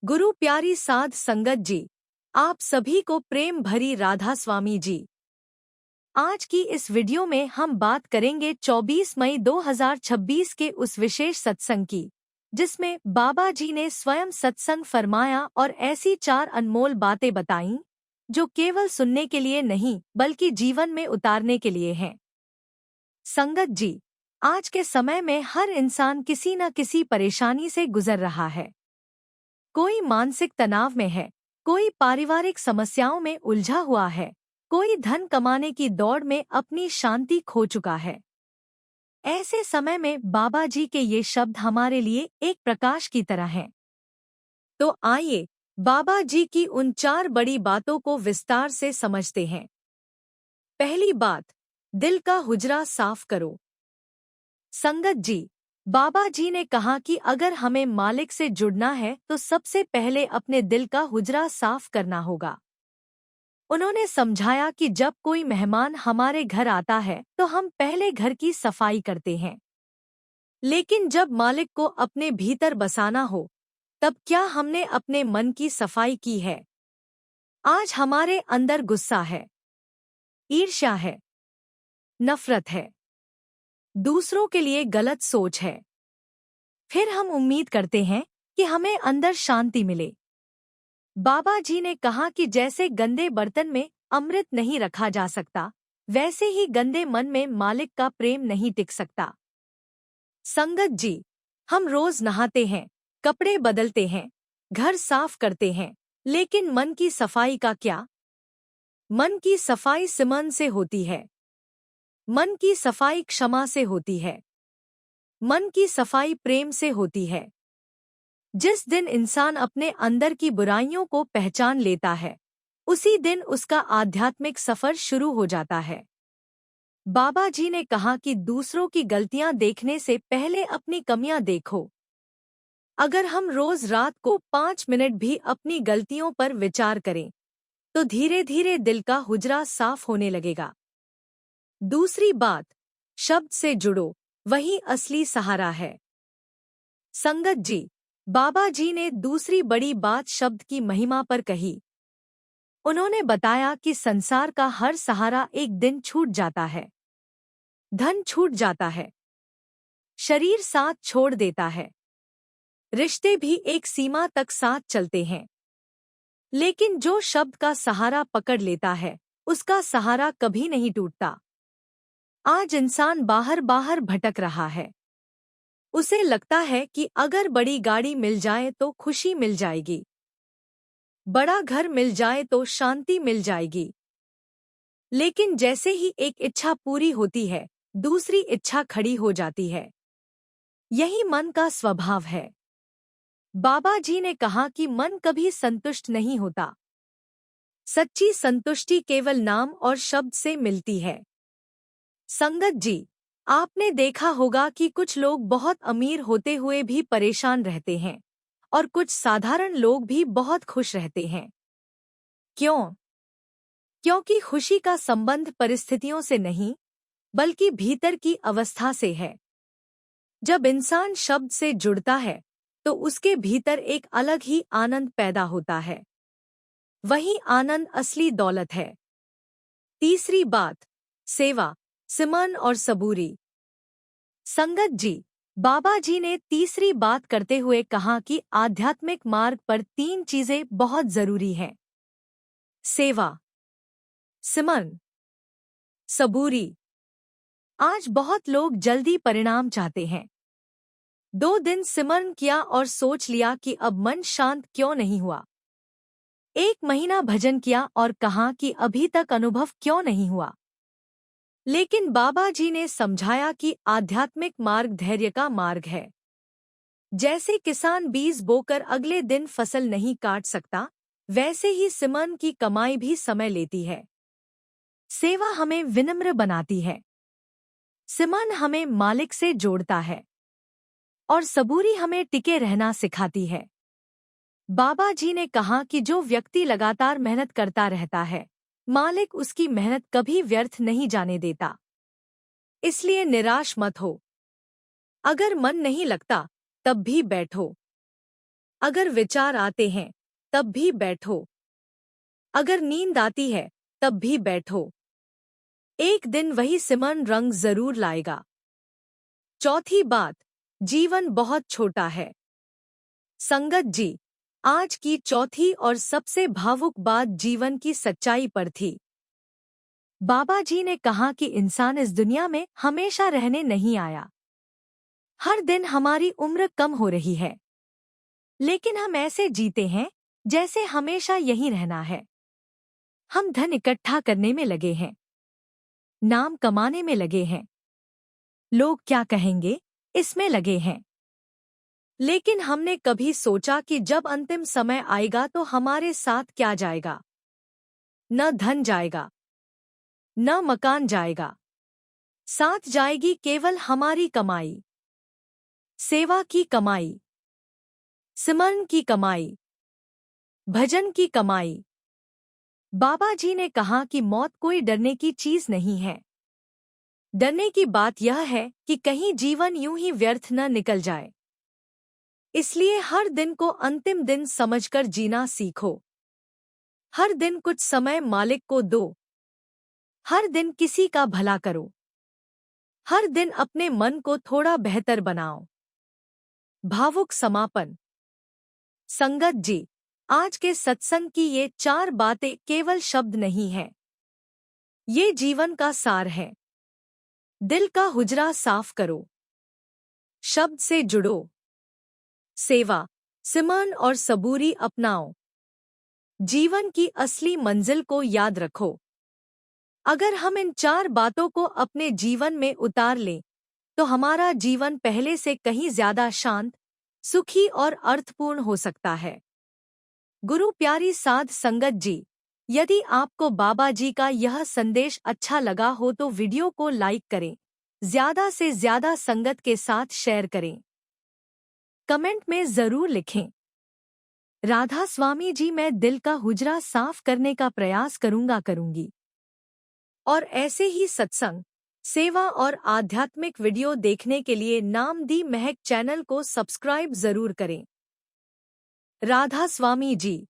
गुरु प्यारी साध संगत जी, आप सभी को प्रेम भरी राधा स्वामी जी। आज की इस वीडियो में हम बात करेंगे 24 मई 2026 के उस विशेष सत्संग की, जिसमें बाबा जी ने स्वयं सत्संग फरमाया और ऐसी 4 अनमोल बातें बताईं, जो केवल सुनने के लिए नहीं बल्कि जीवन में उतारने के लिए हैं। संगत जी, आज के समय में हर इंसान किसी न किसी परेशानी से गुजर रहा है। कोई मानसिक तनाव में है, कोई पारिवारिक समस्याओं में उलझा हुआ है, कोई धन कमाने की दौड़ में अपनी शांति खो चुका है। ऐसे समय में बाबा जी के ये शब्द हमारे लिए एक प्रकाश की तरह हैं। तो आइए बाबा जी की उन 4 बड़ी बातों को विस्तार से समझते हैं। पहली बात, दिल का हुजरा साफ करो। संगत जी, बाबा जी ने कहा कि अगर हमें मालिक से जुड़ना है तो सबसे पहले अपने दिल का हुजरा साफ करना होगा। उन्होंने समझाया कि जब कोई मेहमान हमारे घर आता है तो हम पहले घर की सफाई करते हैं, लेकिन जब मालिक को अपने भीतर बसाना हो तब क्या हमने अपने मन की सफाई की है? आज हमारे अंदर गुस्सा है, ईर्ष्या है, नफरत है, दूसरों के लिए गलत सोच है। फिर हम उम्मीद करते हैं कि हमें अंदर शांति मिले। बाबा जी ने कहा कि जैसे गंदे बर्तन में अमृत नहीं रखा जा सकता, वैसे ही गंदे मन में मालिक का प्रेम नहीं टिक सकता। संगत जी, हम रोज नहाते हैं, कपड़े बदलते हैं, घर साफ करते हैं, लेकिन मन की सफाई का क्या? मन की सफाई सिमरन से होती है। मन की सफाई क्षमा से होती है। मन की सफाई प्रेम से होती है। जिस दिन इंसान अपने अंदर की बुराइयों को पहचान लेता है, उसी दिन उसका आध्यात्मिक सफर शुरू हो जाता है। बाबा जी ने कहा कि दूसरों की गलतियां देखने से पहले अपनी कमियां देखो। अगर हम रोज रात को 5 मिनट भी अपनी गलतियों पर विचार करें, तो धीरे धीरे दिल का हुजरा साफ होने लगेगा। दूसरी बात, शब्द से जुड़ो, वही असली सहारा है। संगत जी, बाबा जी ने दूसरी बड़ी बात शब्द की महिमा पर कही। उन्होंने बताया कि संसार का हर सहारा एक दिन छूट जाता है, धन छूट जाता है, शरीर साथ छोड़ देता है, रिश्ते भी एक सीमा तक साथ चलते हैं, लेकिन जो शब्द का सहारा पकड़ लेता है, उसका सहारा कभी नहीं टूटता। आज इंसान बाहर बाहर भटक रहा है। उसे लगता है कि अगर बड़ी गाड़ी मिल जाए तो खुशी मिल जाएगी, बड़ा घर मिल जाए तो शांति मिल जाएगी। लेकिन जैसे ही एक इच्छा पूरी होती है, दूसरी इच्छा खड़ी हो जाती है। यही मन का स्वभाव है। बाबा जी ने कहा कि मन कभी संतुष्ट नहीं होता। सच्ची संतुष्टि केवल नाम और शब्द से मिलती है। संगत जी, आपने देखा होगा कि कुछ लोग बहुत अमीर होते हुए भी परेशान रहते हैं और कुछ साधारण लोग भी बहुत खुश रहते हैं। क्यों? क्योंकि खुशी का संबंध परिस्थितियों से नहीं, बल्कि भीतर की अवस्था से है। जब इंसान शब्द से जुड़ता है, तो उसके भीतर एक अलग ही आनंद पैदा होता है। वही आनंद असली दौलत है। तीसरी बात, सेवा, सिमरन और सबूरी। संगत जी, बाबा जी ने तीसरी बात करते हुए कहा कि आध्यात्मिक मार्ग पर 3 चीजें बहुत जरूरी हैं: सेवा, सिमरन, सबूरी। आज बहुत लोग जल्दी परिणाम चाहते हैं। 2 दिन सिमरन किया और सोच लिया कि अब मन शांत क्यों नहीं हुआ। 1 महीना भजन किया और कहा कि अभी तक अनुभव क्यों नहीं हुआ। लेकिन बाबा जी ने समझाया कि आध्यात्मिक मार्ग धैर्य का मार्ग है। जैसे किसान बीज बोकर अगले दिन फसल नहीं काट सकता, वैसे ही सिमरन की कमाई भी समय लेती है। सेवा हमें विनम्र बनाती है, सिमरन हमें मालिक से जोड़ता है और सबूरी हमें टिके रहना सिखाती है। बाबा जी ने कहा कि जो व्यक्ति लगातार मेहनत करता रहता है, मालिक उसकी मेहनत कभी व्यर्थ नहीं जाने देता। इसलिए निराश मत हो। अगर मन नहीं लगता, तब भी बैठो। अगर विचार आते हैं तब भी बैठो, अगर नींद आती है तब भी बैठो, एक दिन वही सिमरन रंग जरूर लाएगा। चौथी बात, जीवन बहुत छोटा है। संगत जी, आज की चौथी और सबसे भावुक बात जीवन की सच्चाई पर थी। बाबा जी ने कहा कि इंसान इस दुनिया में हमेशा रहने नहीं आया। हर दिन हमारी उम्र कम हो रही है, लेकिन हम ऐसे जीते हैं जैसे हमेशा यहीं रहना है। हम धन इकट्ठा करने में लगे हैं, नाम कमाने में लगे हैं, लोग क्या कहेंगे इसमें लगे हैं। लेकिन हमने कभी सोचा कि जब अंतिम समय आएगा तो हमारे साथ क्या जाएगा? न धन जाएगा, न मकान जाएगा, साथ जाएगी केवल हमारी कमाई, सेवा की कमाई, सिमरन की कमाई, भजन की कमाई। बाबा जी ने कहा कि मौत कोई डरने की चीज नहीं है। डरने की बात यह है कि कहीं जीवन यूं ही व्यर्थ न निकल जाए। इसलिए हर दिन को अंतिम दिन समझकर जीना सीखो। हर दिन कुछ समय मालिक को दो। हर दिन किसी का भला करो। हर दिन अपने मन को थोड़ा बेहतर बनाओ। भावुक समापन। संगत जी, आज के सत्संग की ये 4 बातें केवल शब्द नहीं हैं। ये जीवन का सार है। दिल का हुजरा साफ करो। शब्द से जुड़ो। सेवा, सिमरन और सबूरी अपनाओ। जीवन की असली मंजिल को याद रखो। अगर हम इन 4 बातों को अपने जीवन में उतार लें, तो हमारा जीवन पहले से कहीं ज्यादा शांत, सुखी और अर्थपूर्ण हो सकता है। गुरु प्यारी साध संगत जी, यदि आपको बाबा जी का यह संदेश अच्छा लगा हो तो वीडियो को लाइक करें, ज्यादा से ज्यादा संगत के साथ शेयर करें। कमेंट में जरूर लिखें, राधा स्वामी जी, मैं दिल का हुजरा साफ करने का प्रयास करूंगी। और ऐसे ही सत्संग, सेवा और आध्यात्मिक वीडियो देखने के लिए नाम दी महक चैनल को सब्सक्राइब जरूर करें। राधा स्वामी जी।